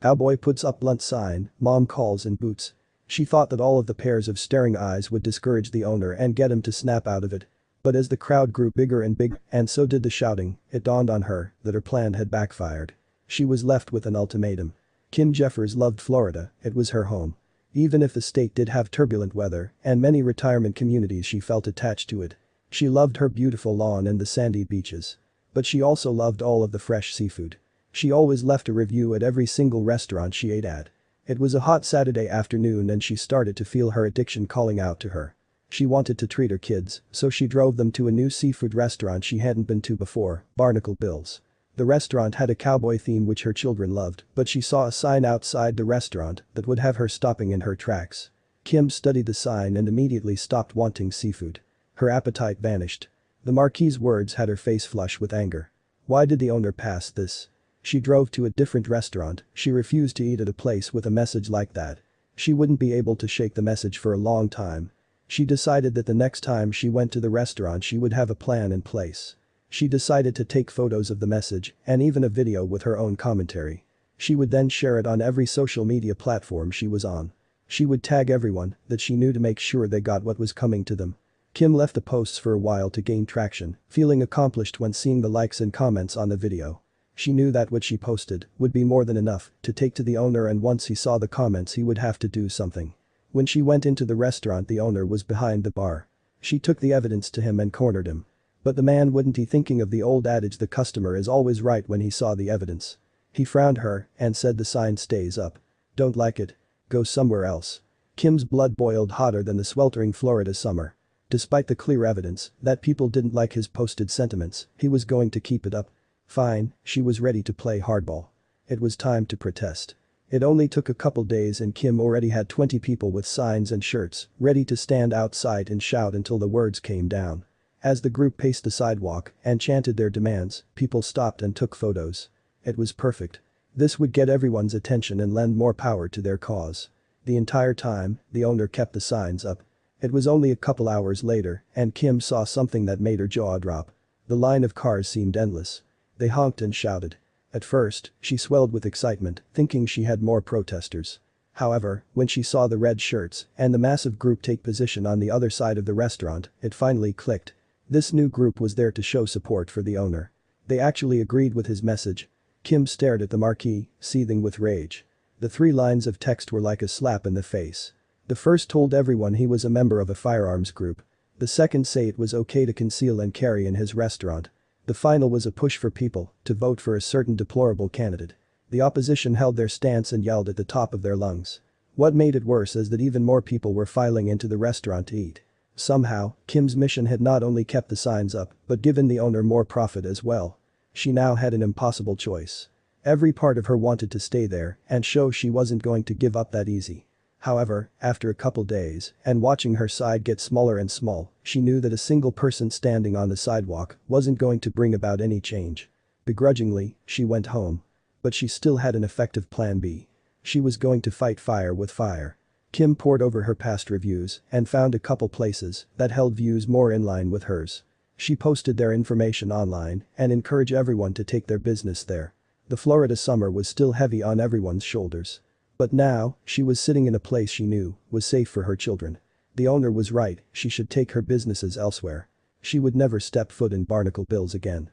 Cowboy puts up blunt sign, mom calls in boots. She thought that all of the pairs of staring eyes would discourage the owner and get him to snap out of it. But as the crowd grew bigger and bigger, and so did the shouting, it dawned on her that her plan had backfired. She was left with an ultimatum. Kim Jeffers loved Florida, it was her home. Even if the state did have turbulent weather and many retirement communities, she felt attached to it. She loved her beautiful lawn and the sandy beaches. But she also loved all of the fresh seafood. She always left a review at every single restaurant she ate at. It was a hot Saturday afternoon and she started to feel her addiction calling out to her. She wanted to treat her kids, so she drove them to a new seafood restaurant she hadn't been to before, Barnacle Bill's. The restaurant had a cowboy theme which her children loved, but she saw a sign outside the restaurant that would have her stopping in her tracks. Kim studied the sign and immediately stopped wanting seafood. Her appetite vanished. The marquee's words had her face flush with anger. Why did the owner pass this? She drove to a different restaurant, she refused to eat at a place with a message like that. She wouldn't be able to shake the message for a long time. She decided that the next time she went to the restaurant she would have a plan in place. She decided to take photos of the message and even a video with her own commentary. She would then share it on every social media platform she was on. She would tag everyone that she knew to make sure they got what was coming to them. Kim left the posts for a while to gain traction, feeling accomplished when seeing the likes and comments on the video. She knew that what she posted would be more than enough to take to the owner, and once he saw the comments he would have to do something. When she went into the restaurant, the owner was behind the bar. She took the evidence to him and cornered him. But the man wouldn't, he thinking of the old adage the customer is always right when he saw the evidence. He frowned her and said the sign stays up. Don't like it? Go somewhere else. Kim's blood boiled hotter than the sweltering Florida summer. Despite the clear evidence that people didn't like his posted sentiments, he was going to keep it up. Fine, she was ready to play hardball. It was time to protest. It only took a couple days and Kim already had 20 people with signs and shirts ready to stand outside and shout until the words came down. As the group paced the sidewalk and chanted their demands, people stopped and took photos. It was perfect. This would get everyone's attention and lend more power to their cause. The entire time, the owner kept the signs up. It was only a couple hours later and Kim saw something that made her jaw drop. The line of cars seemed endless. They honked and shouted. At first, she swelled with excitement, thinking she had more protesters. However, when she saw the red shirts and the massive group take position on the other side of the restaurant, it finally clicked. This new group was there to show support for the owner. They actually agreed with his message. Kim stared at the marquee, seething with rage. The 3 lines of text were like a slap in the face. The first told everyone he was a member of a firearms group. The second said it was okay to conceal and carry in his restaurant. The final was a push for people to vote for a certain deplorable candidate. The opposition held their stance and yelled at the top of their lungs. What made it worse is that even more people were filing into the restaurant to eat. Somehow, Kim's mission had not only kept the signs up, but given the owner more profit as well. She now had an impossible choice. Every part of her wanted to stay there and show she wasn't going to give up that easy. However, after a couple days and watching her side get smaller and small, she knew that a single person standing on the sidewalk wasn't going to bring about any change. Begrudgingly, she went home. But she still had an effective plan B. She was going to fight fire with fire. Kim pored over her past reviews and found a couple places that held views more in line with hers. She posted their information online and encouraged everyone to take their business there. The Florida summer was still heavy on everyone's shoulders. But now, she was sitting in a place she knew was safe for her children. The owner was right, she should take her businesses elsewhere. She would never step foot in Barnacle Bill's again.